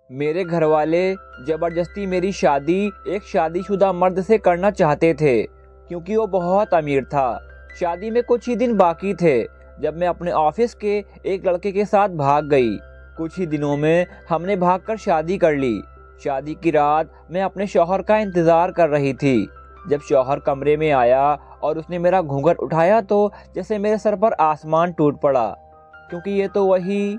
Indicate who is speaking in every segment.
Speaker 1: میرے گھر والے زبردستی میری شادی ایک شادی شدہ مرد سے کرنا چاہتے تھے کیونکہ وہ بہت امیر تھا۔ شادی میں کچھ ہی دن باقی تھے جب میں اپنے آفس کے ایک لڑکے کے ساتھ بھاگ گئی۔ کچھ ہی دنوں میں ہم نے بھاگ کر شادی کر لی۔ شادی کی رات میں اپنے شوہر کا انتظار کر رہی تھی۔ جب شوہر کمرے میں آیا اور اس نے میرا گھونگھٹ اٹھایا تو جیسے میرے سر پر آسمان ٹوٹ پڑا، کیونکہ یہ تو وہی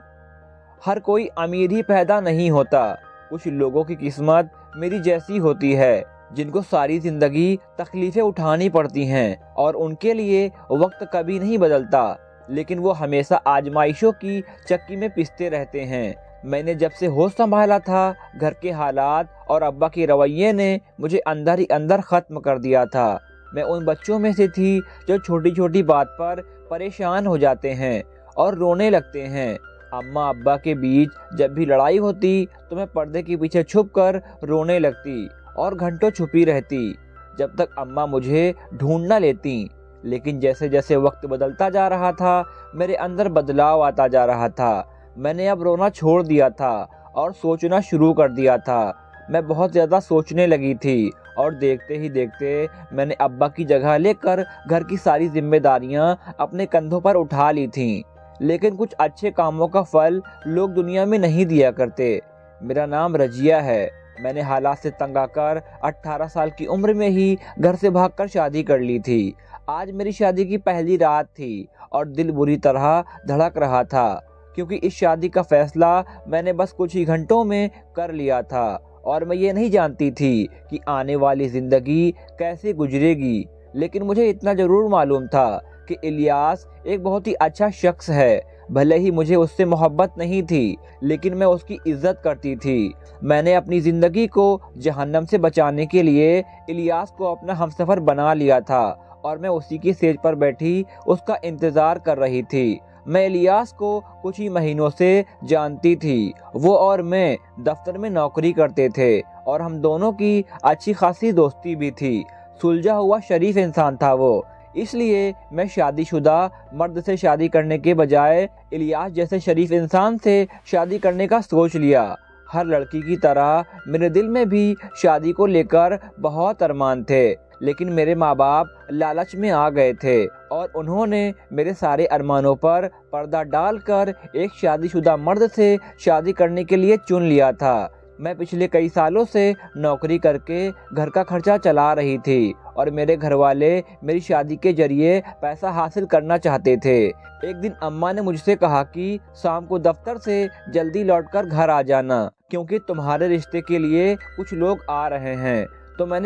Speaker 1: ہر کوئی امیر ہی پیدا نہیں ہوتا۔ کچھ لوگوں کی قسمت میری جیسی ہوتی ہے جن کو ساری زندگی تکلیفیں اٹھانی پڑتی ہیں اور ان کے لیے وقت کبھی نہیں بدلتا، لیکن وہ ہمیشہ آزمائشوں کی چکی میں پستے رہتے ہیں۔ میں نے جب سے ہوش سنبھالا تھا، گھر کے حالات اور ابا کے رویے نے مجھے اندر ہی اندر ختم کر دیا تھا۔ میں ان بچوں میں سے تھی جو چھوٹی چھوٹی بات پر پریشان ہو جاتے ہیں اور رونے لگتے ہیں۔ اماں ابا کے بیچ جب بھی لڑائی ہوتی تو میں پردے کے پیچھے چھپ کر رونے لگتی اور گھنٹوں چھپی رہتی جب تک اماں مجھے ڈھونڈ نہ لیتی۔ لیکن جیسے جیسے وقت بدلتا جا رہا تھا میرے اندر بدلاؤ آتا جا رہا تھا۔ میں نے اب رونا چھوڑ دیا تھا اور سوچنا شروع کر دیا تھا۔ میں بہت زیادہ سوچنے لگی تھی اور دیکھتے ہی دیکھتے میں نے ابا کی جگہ لے کر گھر کی ساری ذمہ داریاں اپنے کندھوں پر اٹھا لی تھیں۔ لیکن کچھ اچھے کاموں کا پھل لوگ دنیا میں نہیں دیا کرتے۔ میرا نام رضیہ ہے۔ میں نے حالات سے تنگ آ کر 18 سال کی عمر میں ہی گھر سے بھاگ کر شادی کر لی تھی۔ آج میری شادی کی پہلی رات تھی اور دل بری طرح دھڑک رہا تھا، کیونکہ اس شادی کا فیصلہ میں نے بس کچھ ہی گھنٹوں میں کر لیا تھا اور میں یہ نہیں جانتی تھی کہ آنے والی زندگی کیسے گزرے گی۔ لیکن مجھے اتنا ضرور معلوم تھا کہ الیاس ایک بہت ہی اچھا شخص ہے۔ بھلے ہی مجھے اس سے محبت نہیں تھی لیکن میں اس کی عزت کرتی تھی۔ میں نے اپنی زندگی کو جہنم سے بچانے کے لیے الیاس کو اپنا ہمسفر بنا لیا تھا اور میں اسی کی سیج پر بیٹھی اس کا انتظار کر رہی تھی۔ میں الیاس کو کچھ ہی مہینوں سے جانتی تھی۔ وہ اور میں دفتر میں نوکری کرتے تھے اور ہم دونوں کی اچھی خاصی دوستی بھی تھی۔ سلجھا ہوا شریف انسان تھا وہ، اس لیے میں شادی شدہ مرد سے شادی کرنے کے بجائے الیاس جیسے شریف انسان سے شادی کرنے کا سوچ لیا۔ ہر لڑکی کی طرح میرے دل میں بھی شادی کو لے کر بہت ارمان تھے، لیکن میرے ماں باپ لالچ میں آ گئے تھے اور انہوں نے میرے سارے ارمانوں پر پردہ ڈال کر ایک شادی شدہ مرد سے شادی کرنے کے لیے چن لیا تھا۔ میں پچھلے کئی سالوں سے نوکری کر کے گھر کا خرچہ چلا رہی تھی اور میرے گھر والے میری شادی کے ذریعے پیسہ حاصل کرنا چاہتے تھے۔ ایک دن اماں نے مجھ سے کہا کہ شام کو دفتر سے جلدی لوٹ کر گھر آ جانا کیونکہ تمہارے رشتے کے لیے کچھ لوگ آ رہے ہیں۔ تو میں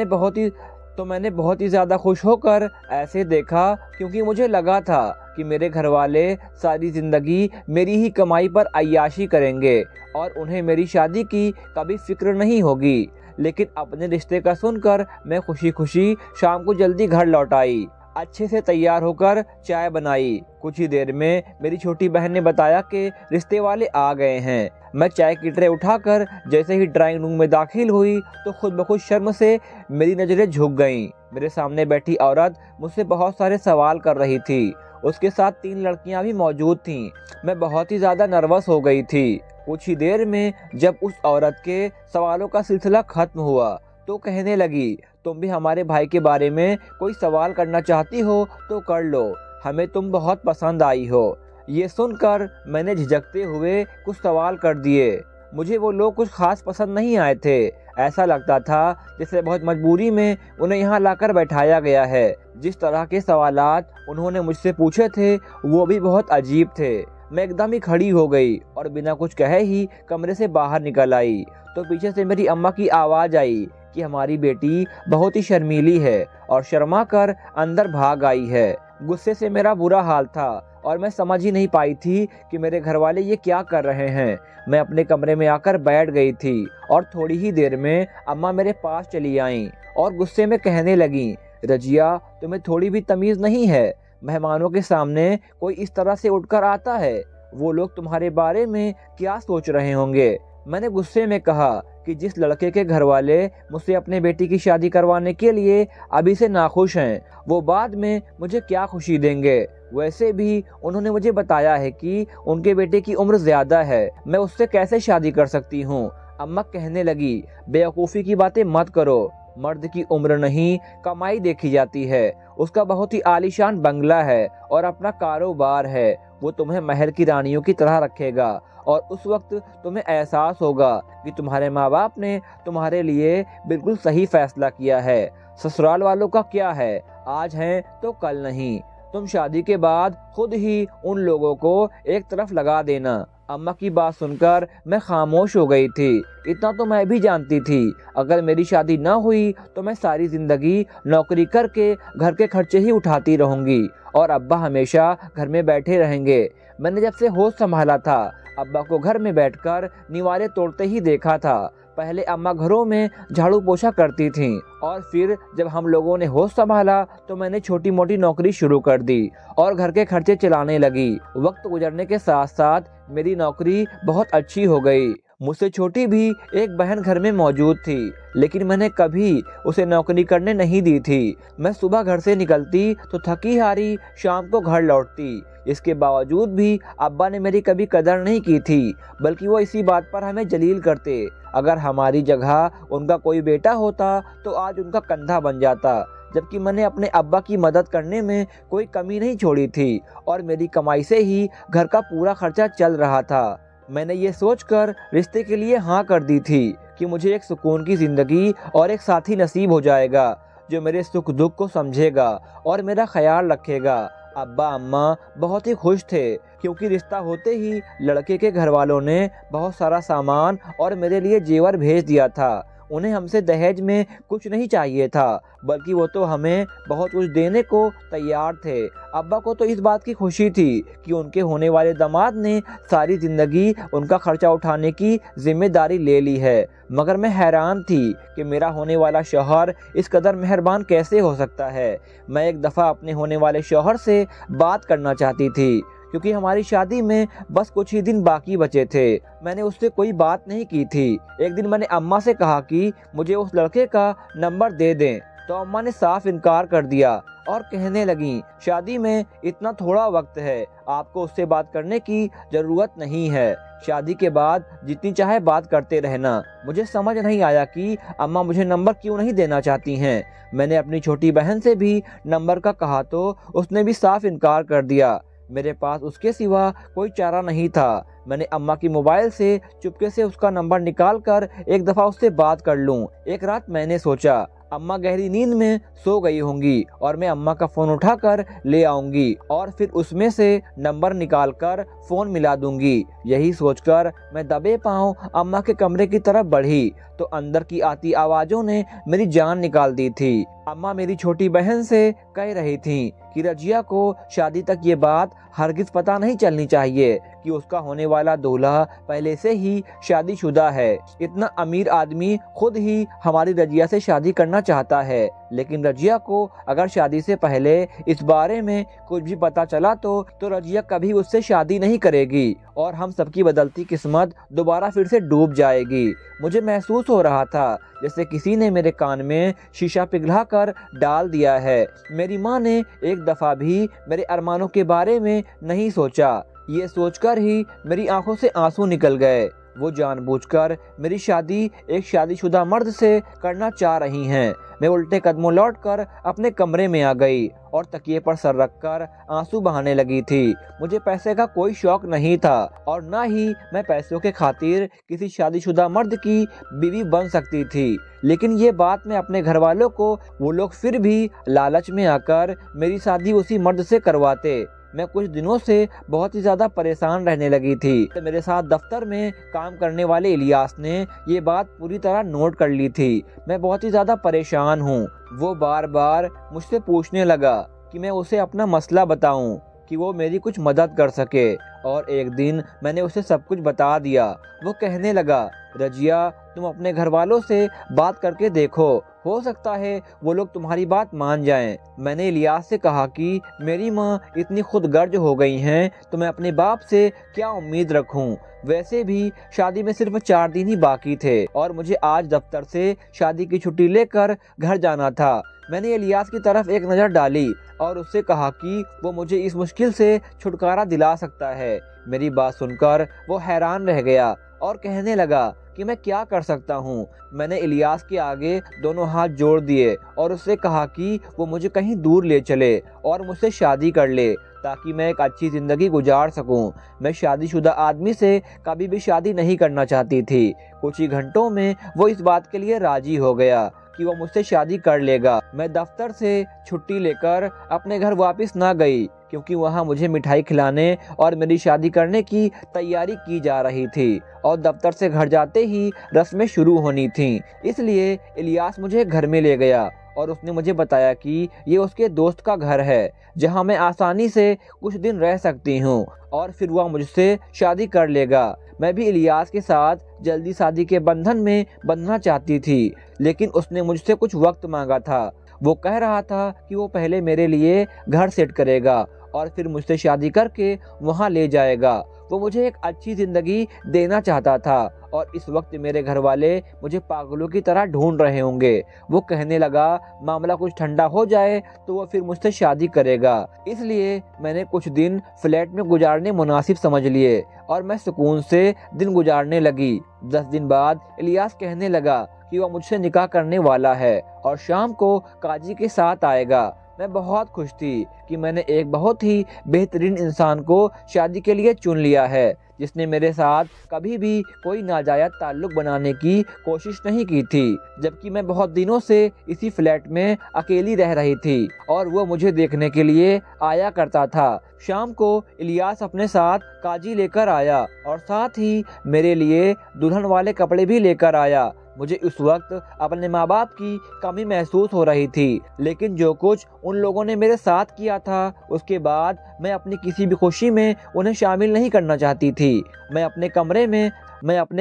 Speaker 1: نے بہت ہی زیادہ خوش ہو کر ایسے دیکھا کیونکہ مجھے لگا تھا کہ میرے گھر والے ساری زندگی میری ہی کمائی پر عیاشی کریں گے اور انہیں میری شادی کی کبھی فکر نہیں ہوگی۔ لیکن اپنے رشتے کا سن کر میں خوشی خوشی شام کو جلدی گھر لوٹ آئی، اچھے سے تیار ہو کر چائے بنائی۔ کچھ ہی دیر میں میری چھوٹی بہن نے بتایا کہ رشتے والے آ گئے ہیں۔ میں چائے کی ٹرے اٹھا کر جیسے ہی ڈرائنگ روم میں داخل ہوئی تو خود بخود شرم سے میری نظریں جھک گئیں۔ میرے سامنے بیٹھی عورت مجھ سے بہت سارے سوال کر رہی تھی۔ اس کے ساتھ 3 لڑکیاں بھی موجود تھیں۔ میں بہت ہی زیادہ نروس ہو گئی تھی۔ کچھ ہی دیر میں جب اس عورت کے سوالوں کا سلسلہ ختم ہوا تو کہنے لگی، تم بھی ہمارے بھائی کے بارے میں کوئی سوال کرنا چاہتی ہو تو کر لو، ہمیں تم بہت پسند آئی ہو۔ یہ سن کر میں نے جھجکتے ہوئے کچھ سوال کر دیے۔ مجھے وہ لوگ کچھ خاص پسند نہیں آئے تھے۔ ایسا لگتا تھا جیسے بہت مجبوری میں انہیں یہاں لا کر بیٹھایا گیا ہے۔ جس طرح کے سوالات انہوں نے مجھ سے پوچھے تھے وہ بھی بہت عجیب تھے۔ میں ایک دم ہی کھڑی ہو گئی اور بنا کچھ کہے ہی کمرے سے باہر نکل آئی تو پیچھے سے میری اماں کی آواز آئی کہ ہماری بیٹی بہت ہی شرمیلی ہے اور شرما کر اندر بھاگ آئی ہے۔ غصے سے میرا برا حال تھا اور میں سمجھ ہی نہیں پائی تھی کہ میرے گھر والے یہ کیا کر رہے ہیں۔ میں اپنے کمرے میں آ کر بیٹھ گئی تھی اور تھوڑی ہی دیر میں اماں میرے پاس چلی آئیں اور غصے میں کہنے لگیں، رضیہ تمہیں تھوڑی بھی تمیز نہیں ہے؟ مہمانوں کے سامنے کوئی اس طرح سے اٹھ کر آتا ہے؟ وہ لوگ تمہارے بارے میں کیا سوچ رہے ہوں گے؟ میں نے غصے میں کہا کہ جس لڑکے کے گھر والے مجھ سے اپنے بیٹی کی شادی کروانے کے لیے ابھی سے ناخوش ہیں، وہ بعد میں مجھے کیا خوشی دیں گے؟ ویسے بھی انہوں نے مجھے بتایا ہے کہ ان کے بیٹے کی عمر زیادہ ہے، میں اس سے کیسے شادی کر سکتی ہوں؟ اماں کہنے لگی بیوقوفی کی باتیں مت کرو، مرد کی عمر نہیں کمائی دیکھی جاتی ہے، اس کا بہت ہی عالیشان بنگلہ ہے اور اپنا کاروبار ہے، وہ تمہیں محل کی رانیوں کی طرح رکھے گا اور اس وقت تمہیں احساس ہوگا کہ تمہارے ماں باپ نے تمہارے لیے بالکل صحیح فیصلہ کیا ہے۔ سسرال والوں کا کیا ہے، آج ہیں تو کل نہیں، تم شادی کے بعد خود ہی ان لوگوں کو ایک طرف لگا دینا۔ اماں کی بات سن کر میں خاموش ہو گئی تھی۔ اتنا تو میں بھی جانتی تھی، اگر میری شادی نہ ہوئی تو میں ساری زندگی نوکری کر کے گھر کے خرچے ہی اٹھاتی رہوں گی اور ابا ہمیشہ گھر میں بیٹھے رہیں گے۔ میں نے جب سے ہوش سنبھالا تھا ابا کو گھر میں بیٹھ کر نوالے توڑتے ہی دیکھا تھا۔ پہلے اماں گھروں میں جھاڑو پوچھا کرتی تھیں اور پھر جب ہم لوگوں نے ہوش سنبھالا تو میں نے چھوٹی موٹی نوکری شروع کر دی اور گھر کے خرچے چلانے لگی۔ وقت گزرنے کے ساتھ ساتھ میری نوکری بہت اچھی ہو گئی۔ مجھ سے چھوٹی بھی ایک بہن گھر میں موجود تھی، لیکن میں نے کبھی اسے نوکری کرنے نہیں دی تھی۔ میں صبح گھر سے نکلتی تو تھکی ہاری شام کو گھر لوٹتی۔ اس کے باوجود بھی ابا نے میری کبھی قدر نہیں کی تھی، بلکہ وہ اسی بات پر ہمیں جلیل کرتے۔ اگر ہماری جگہ ان کا کوئی بیٹا ہوتا تو آج ان کا کندھا بن جاتا، جبکہ میں نے اپنے ابا کی مدد کرنے میں کوئی کمی نہیں چھوڑی تھی اور میری کمائی سے ہی گھر کا پورا خرچہ چل رہا تھا۔ میں نے یہ سوچ کر رشتے کے لیے ہاں کر دی تھی کہ مجھے ایک سکون کی زندگی اور ایک ساتھی نصیب ہو جائے گا جو میرے سکھ دکھ کو سمجھے گا اور میرا خیال رکھے گا۔ ابا اماں بہت ہی خوش تھے کیونکہ رشتہ ہوتے ہی لڑکے کے گھر والوں نے بہت سارا سامان اور میرے لیے زیور بھیج دیا تھا۔ انہیں ہم سے دہیج میں کچھ نہیں چاہیے تھا، بلکہ وہ تو ہمیں بہت کچھ دینے کو تیار تھے۔ ابا کو تو اس بات کی خوشی تھی کہ ان کے ہونے والے داماد نے ساری زندگی ان کا خرچہ اٹھانے کی ذمہ داری لے لی ہے، مگر میں حیران تھی کہ میرا ہونے والا شوہر اس قدر مہربان کیسے ہو سکتا ہے۔ میں ایک دفعہ اپنے ہونے والے شوہر سے بات کرنا چاہتی تھی کیونکہ ہماری شادی میں بس کچھ ہی دن باقی بچے تھے۔ میں نے اس سے کوئی بات نہیں کی تھی۔ ایک دن میں نے اماں سے کہا کہ مجھے اس لڑکے کا نمبر دے دیں تو اماں نے صاف انکار کر دیا اور کہنے لگیں شادی میں اتنا تھوڑا وقت ہے، آپ کو اس سے بات کرنے کی ضرورت نہیں ہے، شادی کے بعد جتنی چاہے بات کرتے رہنا۔ مجھے سمجھ نہیں آیا کہ اماں مجھے نمبر کیوں نہیں دینا چاہتی ہیں۔ میں نے اپنی چھوٹی بہن سے بھی نمبر کا کہا تو اس نے بھی صاف انکار کر دیا۔ میرے پاس اس کے سوا کوئی چارہ نہیں تھا۔ میں نے اماں کی موبائل سے چپکے سے اس کا نمبر نکال کر ایک دفعہ اس سے بات کر لوں۔ ایک رات میں نے سوچا اماں گہری نیند میں سو گئی ہوں گی اور میں اماں کا فون اٹھا کر لے آؤں گی اور پھر اس میں سے نمبر نکال کر فون ملا دوں گی۔ یہی سوچ کر میں دبے پاؤں اماں کے کمرے کی طرف بڑھی تو اندر کی آتی آوازوں نے میری جان نکال دی تھی۔ اماں میری چھوٹی بہن سے کہہ رہی تھیں کہ رجیہ کو شادی تک یہ بات ہرگز پتہ نہیں چلنی چاہیے کہ اس کا ہونے والا دولہا پہلے سے ہی شادی شدہ ہے۔ اتنا امیر آدمی خود ہی ہماری رجیہ سے شادی کرنا چاہتا ہے، لیکن رجیہ کو اگر شادی سے پہلے اس بارے میں کچھ بھی پتہ چلا تو رجیہ کبھی اس سے شادی نہیں کرے گی اور ہم سب کی بدلتی قسمت دوبارہ پھر سے ڈوب جائے گی۔ مجھے محسوس ہو رہا تھا جیسے کسی نے میرے کان میں شیشہ پگھلا کر ڈال دیا ہے۔ میری ماں نے ایک دفعہ بھی میرے ارمانوں کے بارے میں نہیں سوچا۔ یہ سوچ کر ہی میری آنکھوں سے آنسو نکل گئے۔ وہ جان بوجھ کر میری شادی ایک شادی شدہ مرد سے کرنا چاہ رہی ہیں۔ میں الٹے قدموں لوٹ کر اپنے کمرے میں آ گئی اور تکیے پر سر رکھ کر آنسو بہانے لگی تھی۔ مجھے پیسے کا کوئی شوق نہیں تھا اور نہ ہی میں پیسوں کے خاطر کسی شادی شدہ مرد کی بیوی بن سکتی تھی، لیکن یہ بات میں اپنے گھر والوں کو وہ لوگ پھر بھی لالچ میں آ کر میری شادی اسی مرد سے کرواتے۔ میں کچھ دنوں سے بہت ہی زیادہ پریشان رہنے لگی تھی۔ میرے ساتھ دفتر میں کام کرنے والے الیاس نے یہ بات پوری طرح نوٹ کر لی تھی۔ میں بہت ہی زیادہ پریشان ہوں۔ وہ بار بار مجھ سے پوچھنے لگا کہ میں اسے اپنا مسئلہ بتاؤں کہ وہ میری کچھ مدد کر سکے، اور ایک دن میں نے اسے سب کچھ بتا دیا۔ وہ کہنے لگا رجیہ تم اپنے گھر والوں سے بات کر کے دیکھو، ہو سکتا ہے وہ لوگ تمہاری بات مان جائیں۔ میں نے الیاس سے کہا کہ میری ماں اتنی خود غرض ہو گئی ہیں تو میں اپنے باپ سے کیا امید رکھوں، ویسے بھی شادی میں صرف 4 دن ہی باقی تھے اور مجھے آج دفتر سے شادی کی چھٹی لے کر گھر جانا تھا۔ میں نے الیاس کی طرف ایک نظر ڈالی اور اس سے کہا کہ وہ مجھے اس مشکل سے چھٹکارا دلا سکتا ہے۔ میری بات سن کر وہ حیران رہ گیا اور کہنے لگا کہ میں کیا کر سکتا ہوں۔ میں نے الیاس کے آگے دونوں ہاتھ جوڑ دیے اور اس سے کہا کہ وہ مجھے کہیں دور لے چلے اور مجھ سے شادی کر لے تاکہ میں ایک اچھی زندگی گزار سکوں۔ میں شادی شدہ آدمی سے کبھی بھی شادی نہیں کرنا چاہتی تھی۔ کچھ ہی گھنٹوں میں وہ اس بات کے لیے راضی ہو گیا کہ وہ مجھ سے شادی کر لے گا۔ میں دفتر سے چھٹی لے کر اپنے گھر واپس نہ گئی کیونکہ وہاں مجھے مٹھائی کھلانے اور میری شادی کرنے کی تیاری کی جا رہی تھی اور دفتر سے گھر جاتے ہی رسمیں شروع ہونی تھیں۔ اس لیے الیاس مجھے گھر میں لے گیا اور اس نے مجھے بتایا کہ یہ اس کے دوست کا گھر ہے جہاں میں آسانی سے کچھ دن رہ سکتی ہوں اور پھر وہ مجھ سے شادی کر لے گا۔ میں بھی الیاس کے ساتھ جلدی شادی کے بندھن میں بندھنا چاہتی تھی، لیکن اس نے مجھ سے کچھ وقت مانگا تھا۔ وہ کہہ رہا تھا کہ وہ پہلے میرے لیے گھر سیٹ کرے گا اور پھر مجھ سے شادی کر کے وہاں لے جائے گا۔ وہ مجھے ایک اچھی زندگی دینا چاہتا تھا اور اس وقت میرے گھر والے مجھے پاگلوں کی طرح ڈھونڈ رہے ہوں گے۔ وہ کہنے لگا معاملہ کچھ ٹھنڈا ہو جائے تو وہ پھر مجھ سے شادی کرے گا۔ اس لیے میں نے کچھ دن فلیٹ میں گزارنے مناسب سمجھ لیے اور میں سکون سے دن گزارنے لگی۔ 10 دن بعد الیاس کہنے لگا کہ وہ مجھ سے نکاح کرنے والا ہے اور شام کو قاضی کے ساتھ آئے گا۔ میں بہت خوش تھی کہ میں نے ایک بہت ہی بہترین انسان کو شادی کے لیے چن لیا ہے جس نے میرے ساتھ کبھی بھی کوئی ناجائز تعلق بنانے کی کوشش نہیں کی تھی، جبکہ میں بہت دنوں سے اسی فلیٹ میں اکیلی رہ رہی تھی اور وہ مجھے دیکھنے کے لیے آیا کرتا تھا۔ شام کو الیاس اپنے ساتھ قاضی لے کر آیا اور ساتھ ہی میرے لیے دلہن والے کپڑے بھی لے کر آیا۔ مجھے اس وقت اپنے ماں باپ کی کمی محسوس ہو رہی تھی، لیکن جو کچھ ان لوگوں نے میرے ساتھ کیا تھا اس کے بعد میں اپنی کسی بھی خوشی میں انہیں شامل نہیں کرنا چاہتی تھی۔ میں اپنے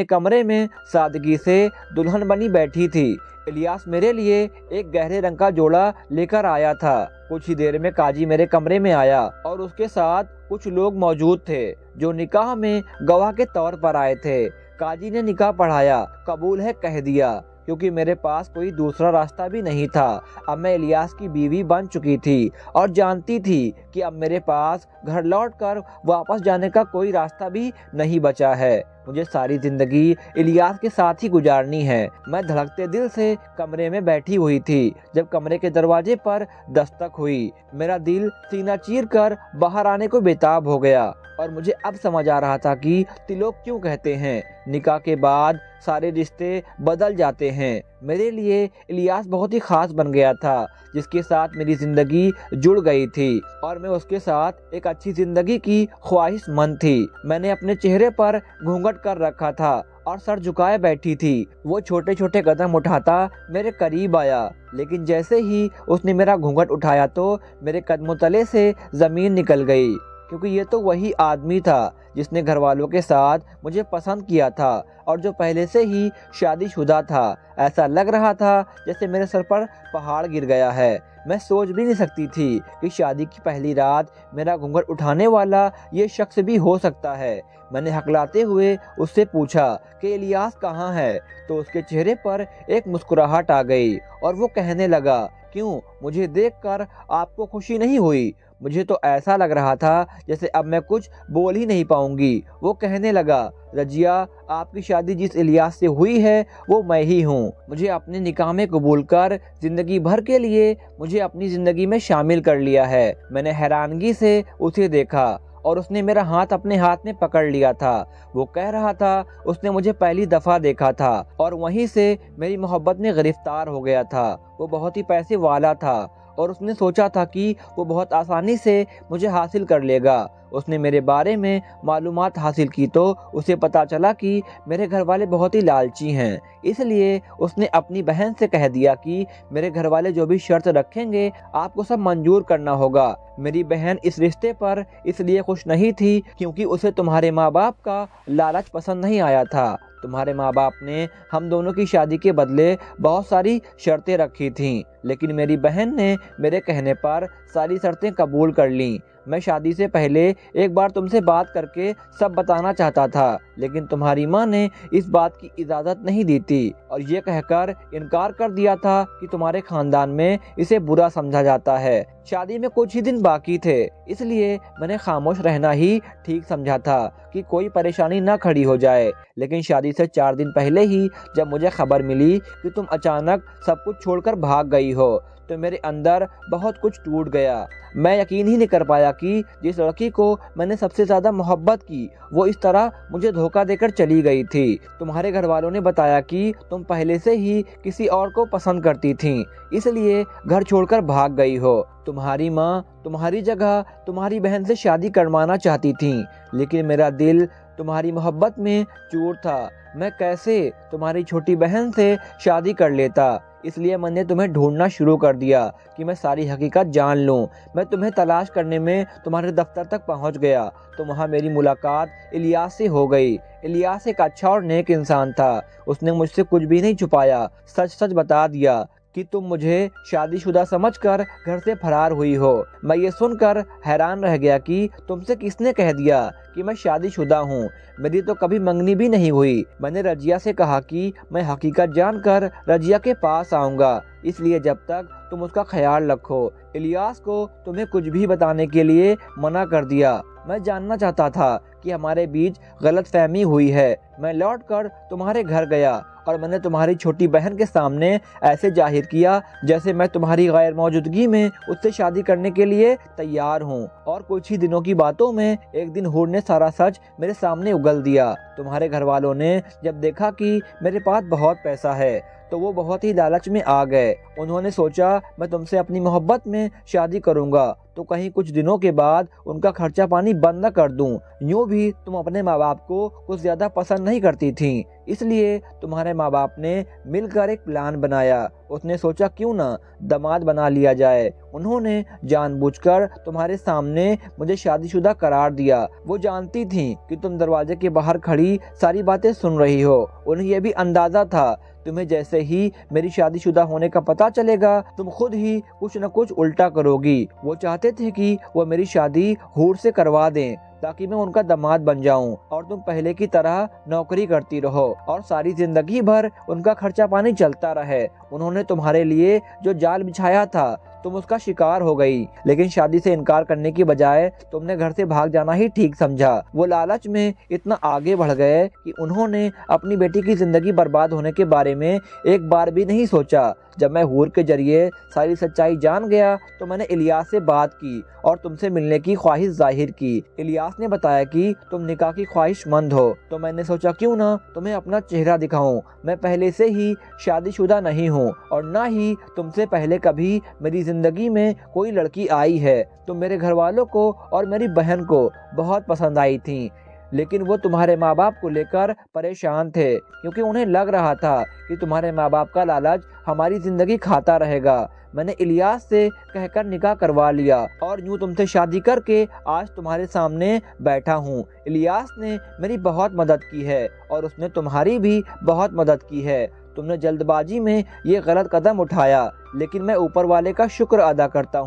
Speaker 1: کمرے میں سادگی سے دلہن بنی بیٹھی تھی۔ الیاس میرے لیے ایک گہرے رنگ کا جوڑا لے کر آیا تھا۔ کچھ ہی دیر میں قاضی میرے کمرے میں آیا اور اس کے ساتھ کچھ لوگ موجود تھے جو نکاح میں گواہ کے طور پر آئے تھے۔ قاضی نے نکاح پڑھایا، قبول ہے کہہ دیا، کیونکہ میرے پاس کوئی دوسرا راستہ بھی نہیں تھا۔ اب میں الیاس کی بیوی بن چکی تھی اور جانتی تھی کہ اب میرے پاس گھر لوٹ کر واپس جانے کا کوئی راستہ بھی نہیں بچا ہے۔ مجھے ساری زندگی الیاس کے ساتھ ہی گزارنی ہے۔ میں دھڑکتے دل سے کمرے میں بیٹھی ہوئی تھی جب کمرے کے دروازے پر دستک ہوئی۔ میرا دل سینہ چیر کر باہر آنے کو بےتاب ہو گیا اور مجھے اب سمجھ آ رہا تھا کہ تلوک کیوں کہتے ہیں۔ نکاح کے بعد سارے رشتے بدل جاتے ہیں۔ میرے لیے الیاس بہت ہی خاص بن گیا تھا جس کے ساتھ میری زندگی جڑ گئی تھی اور میں اس کے ساتھ ایک اچھی زندگی کی خواہش مند تھی۔ میں نے اپنے چہرے پر گھونگھٹ کر رکھا تھا اور سر جھکائے بیٹھی تھی۔ وہ چھوٹے چھوٹے قدم اٹھاتا میرے قریب آیا، لیکن جیسے ہی اس نے میرا گھونگھٹ اٹھایا تو میرے قدموں تلے سے زمین نکل گئی، کیونکہ یہ تو وہی آدمی تھا جس نے گھر والوں کے ساتھ مجھے پسند کیا تھا اور جو پہلے سے ہی شادی شدہ تھا۔ ایسا لگ رہا تھا جیسے میرے سر پر پہاڑ گر گیا ہے۔ میں سوچ بھی نہیں سکتی تھی کہ شادی کی پہلی رات میرا گھونگھٹ اٹھانے والا یہ شخص بھی ہو سکتا ہے۔ میں نے ہکلاتے ہوئے اس سے پوچھا کہ الیاس کہاں ہے، تو اس کے چہرے پر ایک مسکراہٹ آ گئی اور وہ کہنے لگا، کیوں، مجھے دیکھ کر آپ کو خوشی نہیں ہوئی؟ مجھے تو ایسا لگ رہا تھا جیسے اب میں کچھ بول ہی نہیں پاؤں گی۔ وہ کہنے لگا، رضیہ، آپ کی شادی جس الیاس سے ہوئی ہے وہ میں ہی ہوں۔ مجھے اپنے نکاح میں قبول کر زندگی بھر کے لیے مجھے اپنی زندگی میں شامل کر لیا ہے۔ میں نے حیرانگی سے اسے دیکھا اور اس نے میرا ہاتھ اپنے ہاتھ میں پکڑ لیا تھا۔ وہ کہہ رہا تھا اس نے مجھے پہلی دفعہ دیکھا تھا اور وہیں سے میری محبت میں گرفتار ہو گیا تھا۔ وہ بہت ہی پیسے والا تھا اور اس نے سوچا تھا کہ وہ بہت آسانی سے مجھے حاصل کر لے گا۔ اس نے میرے بارے میں معلومات حاصل کی تو اسے پتا چلا کہ میرے گھر والے بہت ہی لالچی ہیں، اس لیے اس نے اپنی بہن سے کہہ دیا کہ میرے گھر والے جو بھی شرط رکھیں گے آپ کو سب منظور کرنا ہوگا۔ میری بہن اس رشتے پر اس لیے خوش نہیں تھی کیونکہ اسے تمہارے ماں باپ کا لالچ پسند نہیں آیا تھا۔ تمہارے ماں باپ نے ہم دونوں کی شادی کے بدلے بہت ساری شرطیں رکھی تھیں، لیکن میری بہن نے میرے کہنے پر ساری شرطیں قبول کر لیں۔ میں شادی سے پہلے ایک بار تم سے بات کر کے سب بتانا چاہتا تھا، لیکن تمہاری ماں نے اس بات کی اجازت نہیں دی تھی اور یہ کہہ کر انکار کر دیا تھا کہ تمہارے خاندان میں اسے برا سمجھا جاتا ہے۔ شادی میں کچھ ہی دن باقی تھے، اس لیے میں نے خاموش رہنا ہی ٹھیک سمجھا تھا کہ کوئی پریشانی نہ کھڑی ہو جائے، لیکن شادی سے 4 دن پہلے ہی جب مجھے خبر ملی کہ تم اچانک سب کچھ چھوڑ کر بھاگ گئی ہو تو میرے اندر بہت کچھ ٹوٹ گیا۔ میں یقین ہی نہیں کر پایا کہ جس لڑکی کو میں نے سب سے زیادہ محبت کی وہ اس طرح مجھے دھوکہ دے کر چلی گئی تھی۔ تمہارے گھر والوں نے بتایا کہ تم پہلے سے ہی کسی اور کو پسند کرتی تھیں، اس لیے گھر چھوڑ کر بھاگ گئی ہو۔ تمہاری ماں تمہاری جگہ تمہاری بہن سے شادی کروانا چاہتی تھیں، لیکن میرا دل تمہاری محبت میں چور تھا۔ میں کیسے تمہاری چھوٹی بہن سے شادی کر لیتا، اس لیے میں نے تمہیں ڈھونڈنا شروع کر دیا کہ میں ساری حقیقت جان لوں۔ میں تمہیں تلاش کرنے میں تمہارے دفتر تک پہنچ گیا تو وہاں میری ملاقات الیاس سے ہو گئی۔ الیاس ایک اچھا اور نیک انسان تھا، اس نے مجھ سے کچھ بھی نہیں چھپایا، سچ سچ بتا دیا کہ تم مجھے شادی شدہ سمجھ کر گھر سے فرار ہوئی ہو۔ میں یہ سن کر حیران رہ گیا کہ تم سے کس نے کہہ دیا کہ میں شادی شدہ ہوں؟ میری تو کبھی منگنی بھی نہیں ہوئی۔ میں نے رجیہ سے کہا کہ میں حقیقت جان کر رجیہ کے پاس آؤں گا، اس لیے جب تک تم اس کا خیال رکھو۔ الیاس کو تمہیں کچھ بھی بتانے کے لیے منع کر دیا۔ میں جاننا چاہتا تھا کہ ہمارے بیچ غلط فہمی ہوئی ہے۔ میں لوٹ کر تمہارے گھر گیا اور میں نے تمہاری چھوٹی بہن کے سامنے ایسے ظاہر کیا جیسے میں تمہاری غیر موجودگی میں اس سے شادی کرنے کے لیے تیار ہوں، اور کچھ ہی دنوں کی باتوں میں ایک دن حور نے سارا سچ میرے سامنے اگل دیا۔ تمہارے گھر والوں نے جب دیکھا کہ میرے پاس بہت پیسہ ہے تو وہ بہت ہی لالچ میں آ گئے۔ انہوں نے سوچا میں تم سے اپنی محبت میں شادی کروں گا تو کہیں کچھ دنوں کے بعد ان کا خرچہ پانی بند نہ کر دوں۔ یوں بھی تم اپنے ماں باپ کو کچھ زیادہ پسند نہیں کرتی تھیں، اس لیے تمہارے ماں باپ نے مل کر ایک پلان بنایا۔ اس نے سوچا کیوں نہ داماد بنا لیا جائے۔ انہوں نے جان بوجھ کر تمہارے سامنے مجھے شادی شدہ قرار دیا۔ وہ جانتی تھیں کہ تم دروازے کے باہر کھڑی ساری باتیں سن رہی ہو۔ انہیں یہ بھی اندازہ تھا تمہیں جیسے ہی میری شادی شدہ ہونے کا پتہ چلے گا تم خود ہی کچھ نہ کچھ الٹا کرو گی۔ وہ چاہتے تھے کہ وہ میری شادی حور سے کروا دیں تاکہ میں ان کا داماد بن جاؤں اور تم پہلے کی طرح نوکری کرتی رہو اور ساری زندگی بھر ان کا خرچہ پانی چلتا رہے۔ انہوں نے تمہارے لیے جو جال بچھایا تھا تم اس کا شکار ہو گئی، لیکن شادی سے انکار کرنے کی بجائے تم نے گھر سے بھاگ جانا ہی ٹھیک سمجھا۔ وہ لالچ میں اتنا آگے بڑھ گئے کہ انہوں نے اپنی بیٹی کی زندگی برباد ہونے کے بارے میں ایک بار بھی نہیں سوچا۔ جب میں حور کے ذریعے ساری سچائی جان گیا تو میں نے الیاس سے بات کی اور تم سے ملنے کی خواہش ظاہر کی۔ الیاس نے بتایا کہ تم نکاح کی خواہش مند ہو تو میں نے سوچا کیوں نہ تمہیں اپنا چہرہ دکھاؤں۔ میں پہلے سے ہی شادی شدہ نہیں ہوں اور نہ ہی تم سے پہلے کبھی میری زندگی میں کوئی لڑکی آئی ہے۔ تم میرے گھر والوں کو اور میری بہن کو بہت پسند آئی تھیں، لیکن وہ تمہارے ماں باپ کو لے کر پریشان تھے کیونکہ انہیں لگ رہا تھا کہ تمہارے ماں باپ کا لالچ ہماری زندگی کھاتا رہے گا۔ میں نے الیاس سے کہہ کر نکاح کروا لیا اور یوں تم سے شادی کر کے آج تمہارے سامنے بیٹھا ہوں۔ الیاس نے میری بہت مدد کی ہے اور اس نے تمہاری بھی بہت مدد کی ہے۔ تم نے جلد بازی میں یہ غلط قدم اٹھایا، لیکن میں اوپر والے کا شکر ادا کرتا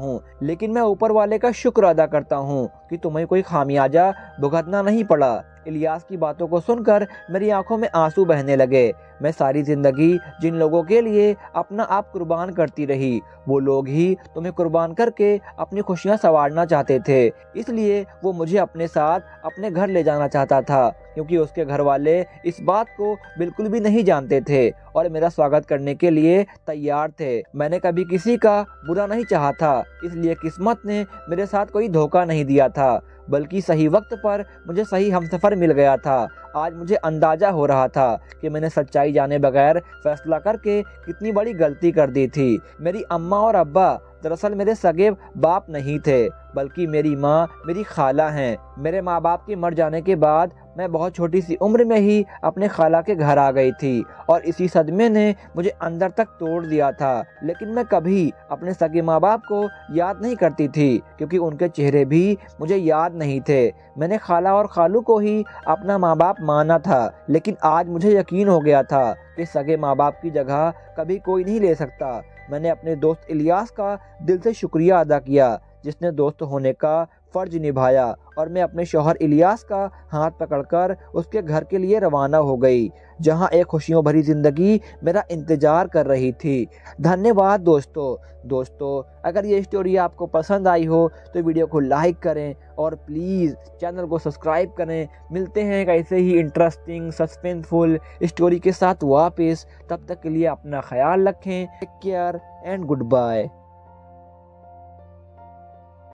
Speaker 1: ہوں کہ تمہیں کوئی خامیازہ بھگتنا نہیں پڑا۔ الیاس کی باتوں کو سن کر میری آنکھوں میں آنسو بہنے لگے۔ میں ساری زندگی جن لوگوں کے لیے اپنا آپ قربان کرتی رہی وہ لوگ ہی تمہیں قربان کر کے اپنی خوشیاں سنوارنا چاہتے تھے، اس لیے وہ مجھے اپنے ساتھ اپنے گھر لے جانا چاہتا تھا کیونکہ اس کے گھر والے اس بات کو بالکل بھی نہیں جانتے تھے اور میرا سواگت کرنے کے لیے تیار تھے۔ میں نے کبھی کسی کا برا نہیں چاہا تھا، اس لیے قسمت نے میرے ساتھ کوئی دھوکہ نہیں دیا تھا بلکہ صحیح وقت پر مجھے صحیح ہمسفر مل گیا تھا۔ آج مجھے اندازہ ہو رہا تھا کہ میں نے سچائی جانے بغیر فیصلہ کر کے کتنی بڑی غلطی کر دی تھی۔ میری اماں اور ابا دراصل میرے سگے باپ نہیں تھے بلکہ میری ماں میری خالہ ہیں۔ میرے ماں باپ کے مر جانے کے بعد میں بہت چھوٹی سی عمر میں ہی اپنے خالہ کے گھر آ گئی تھی اور اسی صدمے نے مجھے اندر تک توڑ دیا تھا، لیکن میں کبھی اپنے سگے ماں باپ کو یاد نہیں کرتی تھی کیونکہ ان کے چہرے بھی مجھے یاد نہیں تھے۔ میں نے خالہ اور خالو کو ہی اپنا ماں باپ مانا تھا، لیکن آج مجھے یقین ہو گیا تھا کہ سگے ماں باپ کی جگہ کبھی کوئی نہیں لے سکتا۔ میں نے اپنے دوست الیاس کا دل سے شکریہ ادا کیا جس نے دوست ہونے کا فرض نبھایا اور میں اپنے شوہر الیاس کا ہاتھ پکڑ کر اس کے گھر کے لیے روانہ ہو گئی، جہاں ایک خوشیوں بھری زندگی میرا انتظار کر رہی تھی۔ دھنیہ واد دوستو، اگر یہ اسٹوری آپ کو پسند آئی ہو تو ویڈیو کو لائک کریں اور پلیز چینل کو سبسکرائب کریں۔ ملتے ہیں ایک ایسے ہی انٹرسٹنگ سسپینسفل اسٹوری کے ساتھ واپس، تب تک کے لیے اپنا خیال رکھیں۔ Take care and good bye.